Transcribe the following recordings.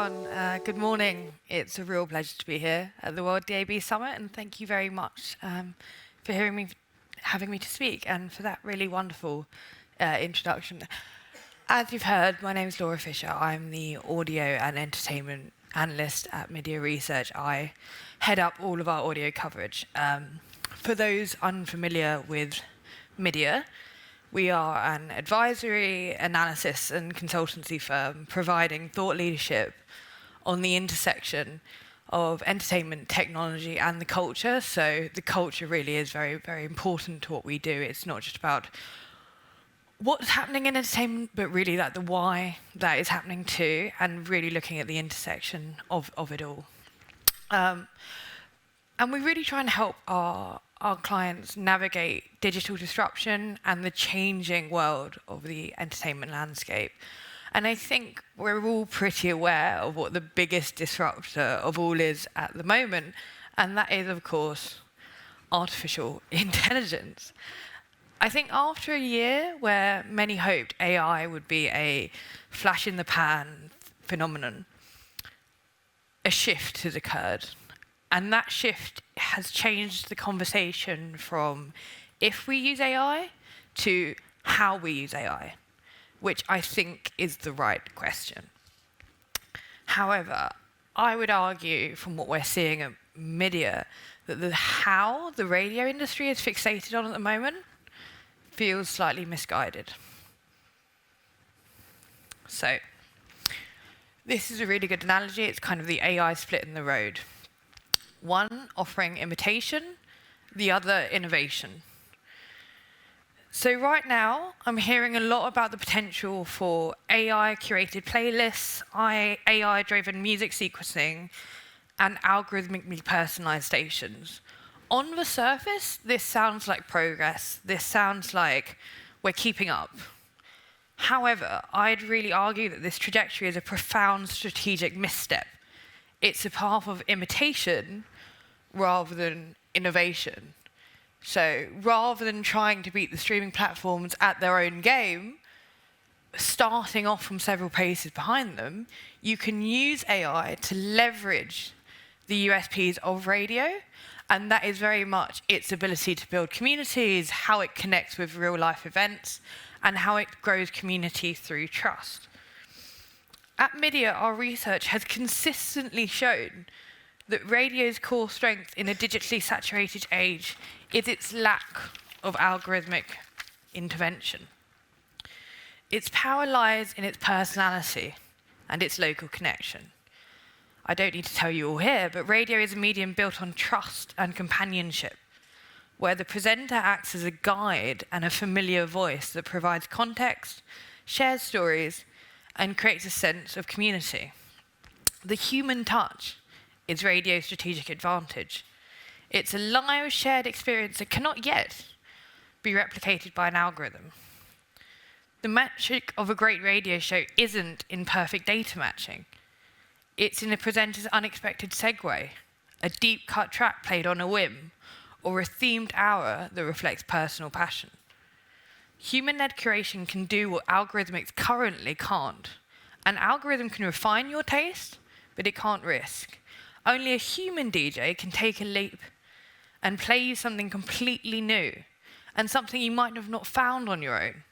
everyone. Good morning. It's a real pleasure to be here at the WorldDAB Summit, and thank you very much for having me to speak, and for that really wonderful introduction. As you've heard, my name is Laura Fisher. I'm the audio and entertainment analyst at MiDIA Research. I head up all of our audio coverage. For those unfamiliar with MiDIA, we are an advisory, analysis, and consultancy firm providing thought leadership on the intersection of entertainment, technology, and the culture. So the culture really is very, very important to what we do. It's not just about what's happening in entertainment, but really like the why that is happening too, and really looking at the intersection of it all. And we really try and help our clients navigate digital disruption and the changing world of the entertainment landscape. And I think we're all pretty aware of what the biggest disruptor of all is at the moment, and that is, of course, artificial intelligence. I think after a year where many hoped AI would be a flash-in-the-pan phenomenon, a shift has occurred. And that shift has changed the conversation from if we use AI to how we use AI, which I think is the right question. However, I would argue from what we're seeing at MiDIA that the how the radio industry is fixated on at the moment feels slightly misguided. So this is a really good analogy. It's kind of the AI split in the road. One offering imitation, the other innovation. So right now, I'm hearing a lot about the potential for AI-curated playlists, AI-driven music sequencing, and algorithmically personalized stations. On the surface, this sounds like progress. This sounds like we're keeping up. However, I'd really argue that this trajectory is a profound strategic misstep. It's a path of imitation rather than innovation. So rather than trying to beat the streaming platforms at their own game, starting off from several paces behind them, you can use AI to leverage the USPs of radio, and that is very much its ability to build communities, how it connects with real-life events, and how it grows community through trust. At MiDIA, our research has consistently shown that radio's core strength in a digitally saturated age is its lack of algorithmic intervention. Its power lies in its personality and its local connection. I don't need to tell you all here, but radio is a medium built on trust and companionship, where the presenter acts as a guide and a familiar voice that provides context, shares stories, and creates a sense of community. The human touch is radio's strategic advantage. It's a live shared experience that cannot yet be replicated by an algorithm. The magic of a great radio show isn't in perfect data matching. It's in a presenter's unexpected segue, a deep cut track played on a whim, or a themed hour that reflects personal passion. Human-led curation can do what algorithmics currently can't. An algorithm can refine your taste, but it can't risk. Only a human DJ can take a leap and play you something completely new, and something you might have not found on your own,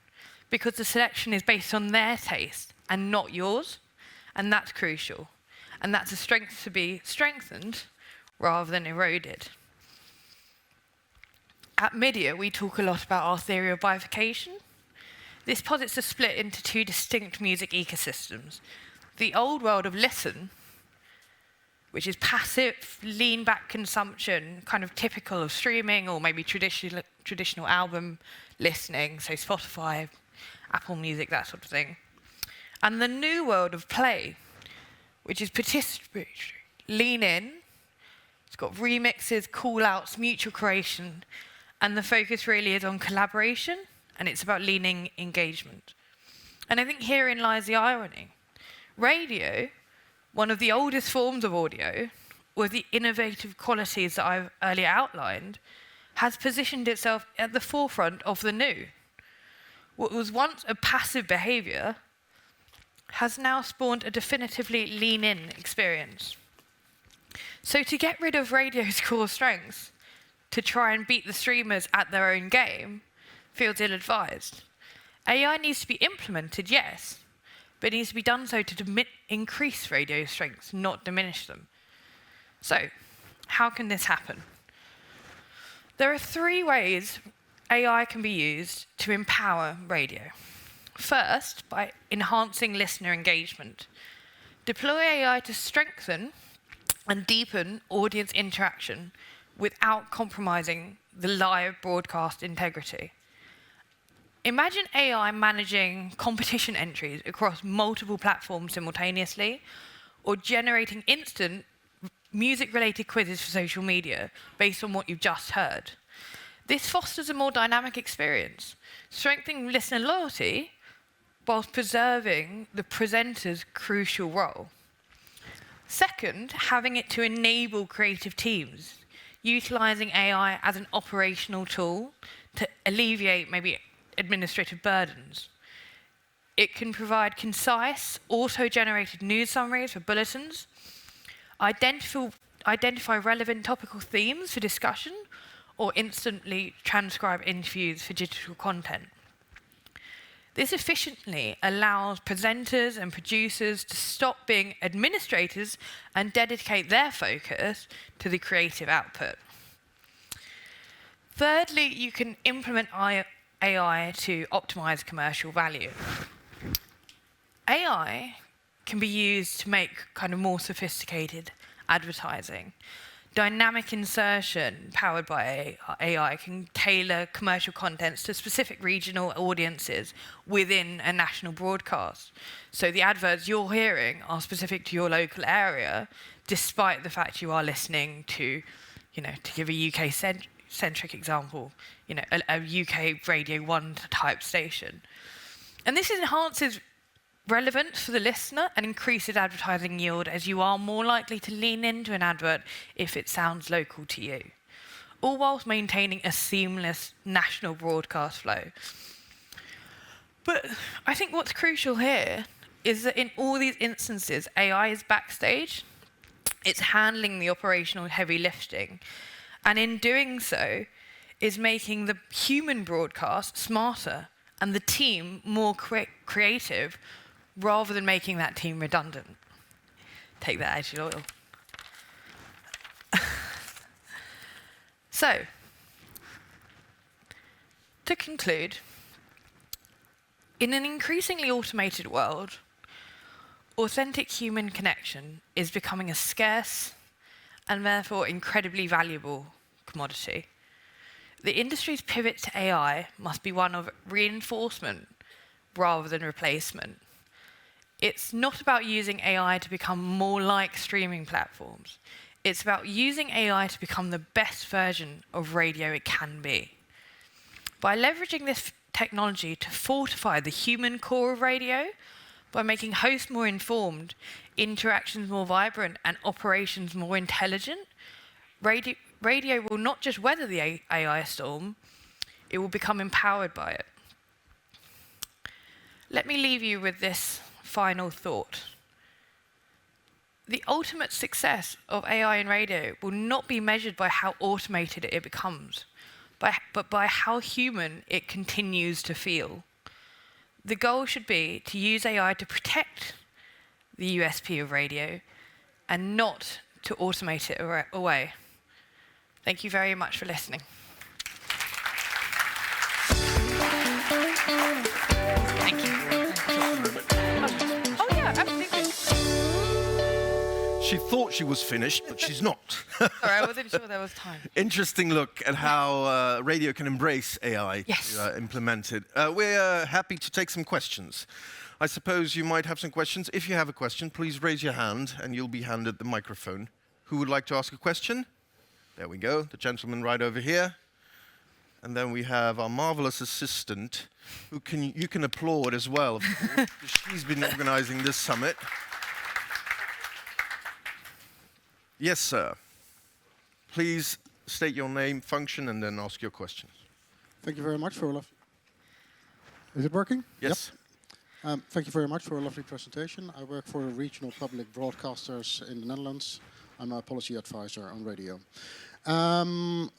because the selection is based on their taste and not yours, and that's crucial. And that's a strength to be strengthened rather than eroded. At MiDIA, we talk a lot about our theory of bifurcation. This posits a split into two distinct music ecosystems. The old world of listen, which is passive, lean-back consumption, kind of typical of streaming or maybe traditional album listening, so Spotify, Apple Music, that sort of thing. And the new world of play, which is participatory, lean in, it's got remixes, call-outs, mutual creation, and the focus really is on collaboration, and it's about leaning engagement. And I think herein lies the irony. Radio, one of the oldest forms of audio, with the innovative qualities that I've earlier outlined, has positioned itself at the forefront of the new. What was once a passive behavior has now spawned a definitively lean-in experience. So to get rid of radio's core strengths, to try and beat the streamers at their own game, feels ill-advised. AI needs to be implemented, yes, but it needs to be done so to increase radio strengths, not diminish them. So, how can this happen? There are 3 ways AI can be used to empower radio. First, by enhancing listener engagement. Deploy AI to strengthen and deepen audience interaction without compromising the live broadcast integrity. Imagine AI managing competition entries across multiple platforms simultaneously, or generating instant music-related quizzes for social media based on what you've just heard. This fosters a more dynamic experience, strengthening listener loyalty whilst preserving the presenter's crucial role. Second, having it to enable creative teams, utilizing AI as an operational tool to alleviate maybe administrative burdens. It can provide concise, auto-generated news summaries for bulletins, identify relevant topical themes for discussion, or instantly transcribe interviews for digital content. This efficiently allows presenters and producers to stop being administrators and dedicate their focus to the creative output. Thirdly, you can implement AI to optimize commercial value. AI can be used to make kind of more sophisticated advertising. Dynamic insertion powered by AI can tailor commercial contents to specific regional audiences within a national broadcast. So the adverts you're hearing are specific to your local area, despite the fact you are listening to, to give a UK-centric example, a UK Radio 1 type station. And this enhances relevance for the listener and increases advertising yield, as you are more likely to lean into an advert if it sounds local to you, all whilst maintaining a seamless national broadcast flow. But I think what's crucial here is that in all these instances, AI is backstage. It's handling the operational heavy lifting, and in doing so, is making the human broadcast smarter and the team more creative, rather than making that team redundant. Take that as your oil. So, to conclude, in an increasingly automated world, authentic human connection is becoming a scarce and therefore incredibly valuable commodity. The industry's pivot to AI must be one of reinforcement rather than replacement. It's not about using AI to become more like streaming platforms. It's about using AI to become the best version of radio it can be. By leveraging this technology to fortify the human core of radio, by making hosts more informed, interactions more vibrant, and operations more intelligent, radio will not just weather the AI storm, it will become empowered by it. Let me leave you with this final thought. The ultimate success of AI in radio will not be measured by how automated it becomes, but by how human it continues to feel. The goal should be to use AI to protect the USP of radio and not to automate it away. Thank you very much for listening. Thank you. Oh yeah, absolutely. She thought she was finished, but she's not. Sorry, I wasn't sure there was time. Interesting look at how radio can embrace AI to implement it. We're happy to take some questions. I suppose you might have some questions. If you have a question, please raise your hand and you'll be handed the microphone. Who would like to ask a question? There we go, the gentleman right over here. And then we have our marvelous assistant, who you can applaud as well, of course, because she's been organizing this summit. Yes, sir. Please state your name, function, and then ask your questions. Thank you very much, Olaf. Is it working? Yes. Thank you very much for a lovely presentation. I work for regional public broadcasters in the Netherlands. I'm a policy advisor on radio.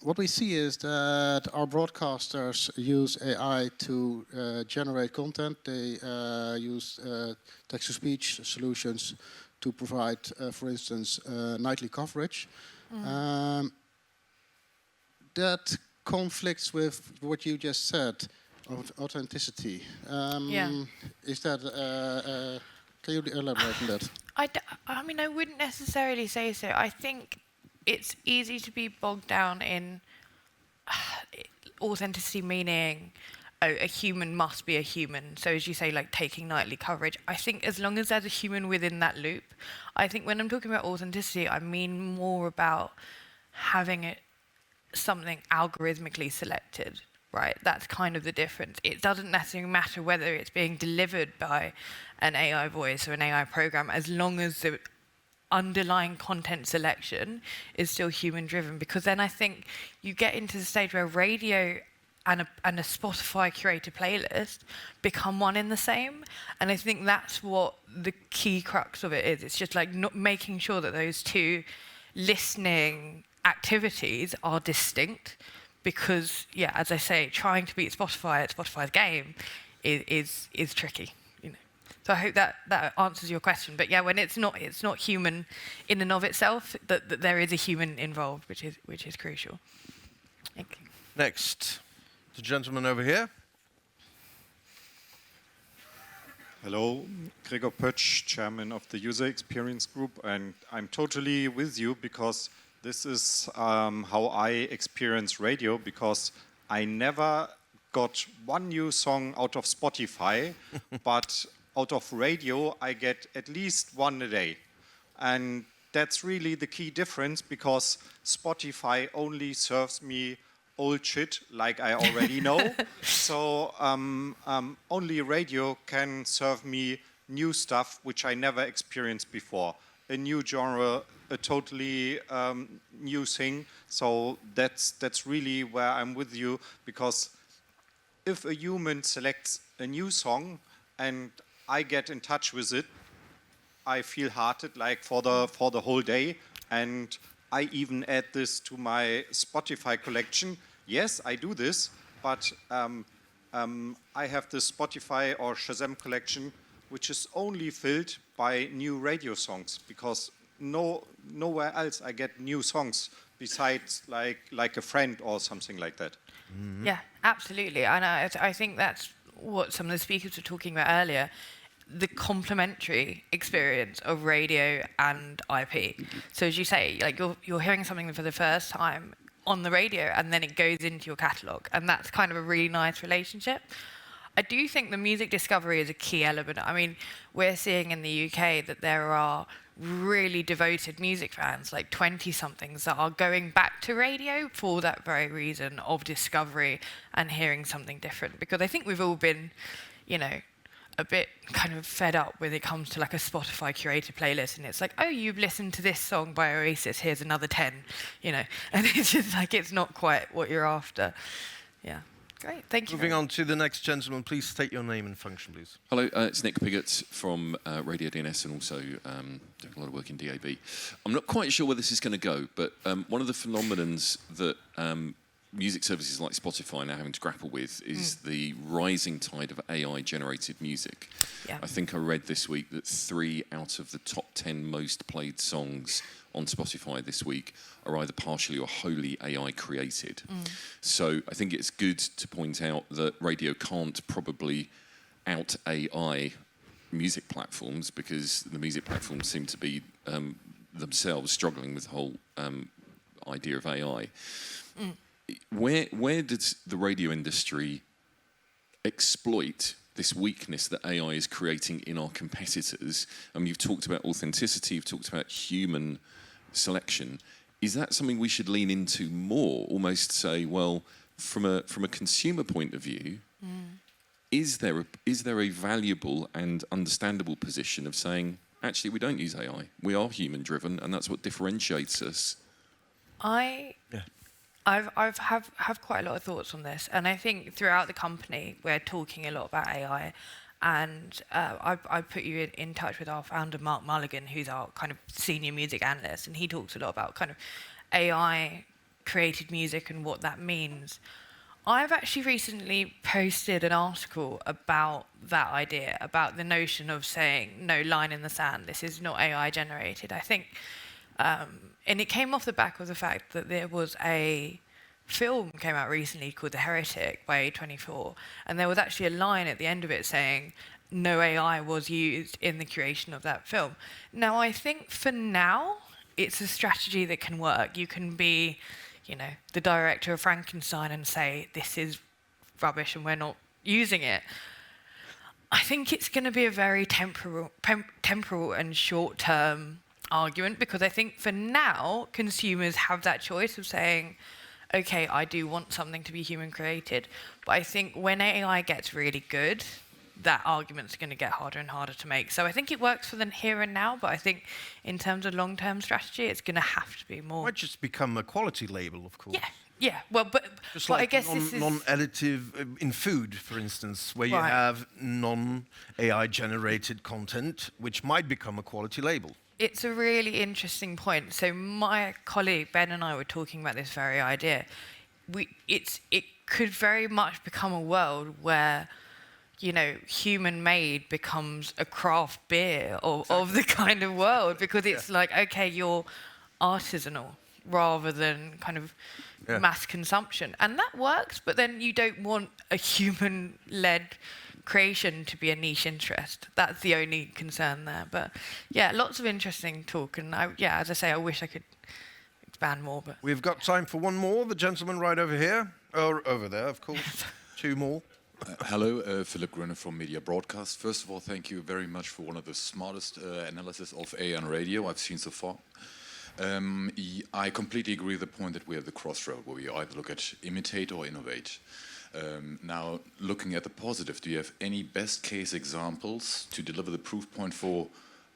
What we see is that our broadcasters use AI to generate content. They use text-to-speech solutions to provide, for instance, nightly coverage. That conflicts with what you just said, authenticity. Is that? Can you elaborate on that? I mean, I wouldn't necessarily say so. I think it's easy to be bogged down in authenticity, meaning a human must be a human. So as you say, like taking nightly coverage, I think as long as there's a human within that loop, I think when I'm talking about authenticity, I mean more about having it something algorithmically selected, right? That's kind of the difference. It doesn't necessarily matter whether it's being delivered by an AI voice or an AI program, as long as the underlying content selection is still human driven, because then I think you get into the stage where radio and a Spotify curated playlist become one in the same. And I think that's what the key crux of it is. It's just like not making sure that those two listening activities are distinct, because yeah, as I say, trying to beat Spotify at Spotify's game is tricky, you know. So I hope that answers your question. But yeah, when it's not human in and of itself, that there is a human involved, which is crucial. Thank you. Next, the gentleman over here. Hello, Gregor Pötsch, chairman of the User Experience Group, and I'm totally with you because this is how I experience radio, because I never got one new song out of Spotify, but out of radio I get at least one a day. And that's really the key difference, because Spotify only serves me old shit like I already know. So only radio can serve me new stuff which I never experienced before. A new genre, a totally new thing. So that's really where I'm with you, because if a human selects a new song and I get in touch with it, I feel hearted like for the whole day, and I even add this to my Spotify collection. Yes, I do this, but I have this Spotify or Shazam collection, which is only filled by new radio songs, because nowhere else I get new songs besides like a friend or something like that. Mm-hmm. Yeah, absolutely. And I think that's what some of the speakers were talking about earlier, the complementary experience of radio and IP. So as you say, like you're hearing something for the first time on the radio, and then it goes into your catalogue, and that's kind of a really nice relationship. I do think the music discovery is a key element. I mean, we're seeing in the UK that there are really devoted music fans, like 20-somethings, that are going back to radio for that very reason of discovery and hearing something different. Because I think we've all been, you know, a bit kind of fed up when it comes to like a Spotify curated playlist, and it's like, oh, you've listened to this song by Oasis, here's another 10, you know, and it's just like, it's not quite what you're after. Yeah. Great, thank you. Moving on to the next gentleman, please state your name and function, please. Hello, it's Nick Piggott from Radio DNS, and also doing a lot of work in DAB. I'm not quite sure where this is going to go, but one of the phenomenons that music services like Spotify are now having to grapple with is the rising tide of AI-generated music. Yeah. I think I read this week that 3 out of the top 10 most played songs on Spotify this week are either partially or wholly AI created. So I think it's good to point out that radio can't probably out AI music platforms, because the music platforms seem to be themselves struggling with the whole idea of AI. Where does the radio industry exploit this weakness that AI is creating in our competitors? I mean, you've talked about authenticity, you've talked about human selection. Is that something we should lean into more? Almost say, well, from a consumer point of view, is there a valuable and understandable position of saying, actually, we don't use AI, we are human driven, and that's what differentiates us? I've have quite a lot of thoughts on this, and I think throughout the company we're talking a lot about AI, And I put you in touch with our founder, Mark Mulligan, who's our kind of senior music analyst, and he talks a lot about kind of AI created music and what that means. I've actually recently posted an article about that idea, about the notion of saying, no, line in the sand, this is not AI generated. I think, and it came off the back of the fact that there was a film came out recently called The Heretic by A24, and there was actually a line at the end of it saying, no AI was used in the creation of that film. Now, I think for now, it's a strategy that can work. You can be, the director of Frankenstein and say, this is rubbish and we're not using it. I think it's going to be a very temporal and short-term argument, because I think for now, consumers have that choice of saying, okay, I do want something to be human-created. But I think when AI gets really good, that argument's going to get harder and harder to make. So I think it works for the here and now, but I think in terms of long-term strategy, it's going to have to be more. It might just become a quality label, of course. Yeah. Well, but just but like I guess this is non-additive in food, for instance, where you have non-AI generated content, which might become a quality label. It's a really interesting point. So my colleague Ben and I were talking about this very idea. It could very much become a world where human-made becomes a craft beer of the kind of world, because it's like, okay, you're artisanal rather than kind of mass consumption. And that works, but then you don't want a human-led creation to be a niche interest. That's the only concern there. But yeah, lots of interesting talk. And as I say, I wish I could expand more. But we've got time for one more. The gentleman right over here. Or over there, of course. Two more. Hello, Philip Grunner from MiDIA Broadcast. First of all, thank you very much for one of the smartest analysis of AI on radio I've seen so far. I completely agree with the point that we're at the crossroad where we either look at imitate or innovate. Now, looking at the positive, do you have any best case examples to deliver the proof point for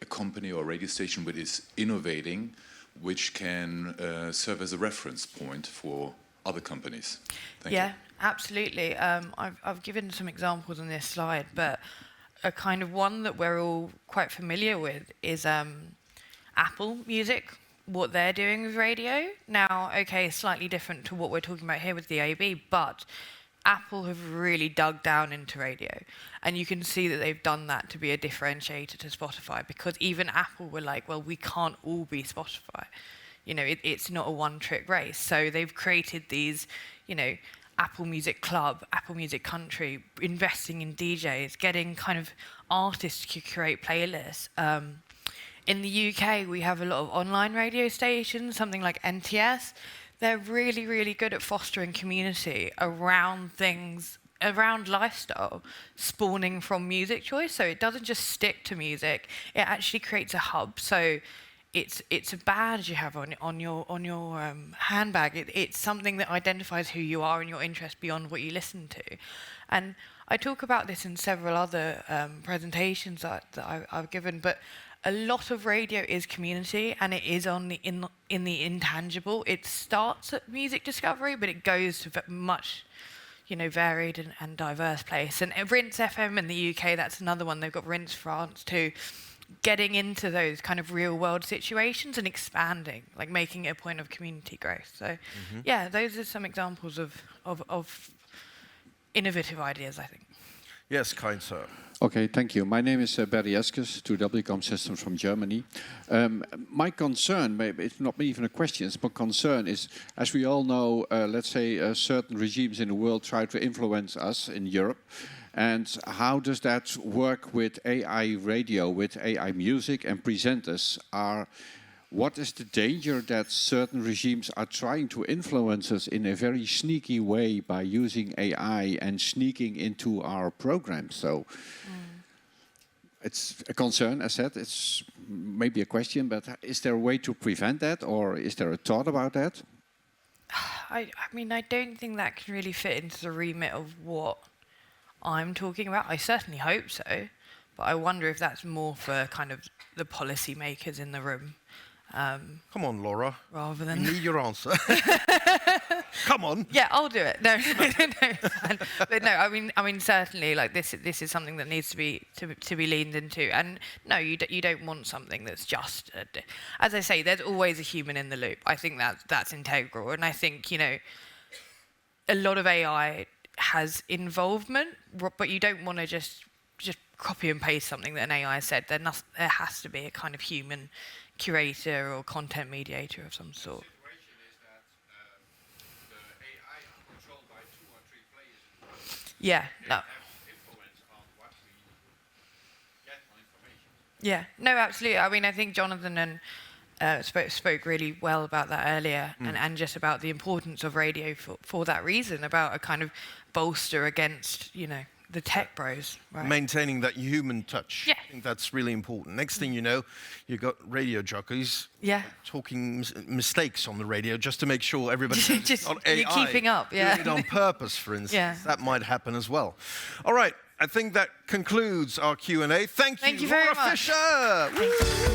a company or a radio station which is innovating, which can serve as a reference point for other companies? Thank you. Absolutely. I've given some examples on this slide, but a kind of one that we're all quite familiar with is Apple Music, what they're doing with radio. Now, okay, slightly different to what we're talking about here with the AB, but Apple have really dug down into radio. And you can see that they've done that to be a differentiator to Spotify, because even Apple were like, well, we can't all be Spotify. It's not a one-trick race. So they've created these, Apple Music Club, Apple Music Country, investing in DJs, getting kind of artists to create playlists. In the UK, we have a lot of online radio stations, something like NTS. They're really, really good at fostering community around things, around lifestyle, spawning from music choice. So it doesn't just stick to music. It actually creates a hub. So it's a badge you have on your handbag. It's something that identifies who you are and your interest beyond what you listen to. And I talk about this in several other presentations that I've given, but a lot of radio is community, and it is in the intangible. It starts at music discovery, but it goes to much varied and diverse place. And Rinse FM in the UK, that's another one. They've got Rinse France too. Getting into those kind of real world situations and expanding, like making it a point of community growth. So those are some examples of innovative ideas, I think. Yes, kind sir. Okay, thank you. My name is Barry Eskes, 2W Systems from Germany. My concern, maybe it's not even a question, it's my concern is, as we all know, let's say certain regimes in the world try to influence us in Europe. And how does that work with AI radio, with AI music and presenters? What is the danger that certain regimes are trying to influence us in a very sneaky way by using AI and sneaking into our programs? So it's a concern, as said. It's maybe a question, but is there a way to prevent that, or is there a thought about that? I mean, I don't think that can really fit into the remit of what I'm talking about. I certainly hope so, but I wonder if that's more for kind of the policymakers in the room. Come on, Laura. Rather We than need your answer. Come on. yeah, I'll do it. No, but no, I mean, certainly, like this is something that needs to be leaned into. And no, you don't want something that's just, as I say, there's always a human in the loop. I think that's integral, and I think a lot of AI has involvement, but you don't want to just copy and paste something that an AI said. There has to be a kind of human curator or content mediator of some sort. Yeah, no. Yeah, no, absolutely. I mean, I think Jonathan and spoke really well about that earlier, and just about the importance of radio for that reason, about a kind of bolster against, the tech bros. Right? Maintaining that human touch. Yeah. I think that's really important. Next thing you know, you've got radio jockeys talking mistakes on the radio just to make sure everybody knows just it's not AI. you're keeping up, yeah. Doing it on purpose, for instance. Yeah. That might happen as well. All right, I think that concludes our Q&A. Thank you very Laura much. Fisher. Woo!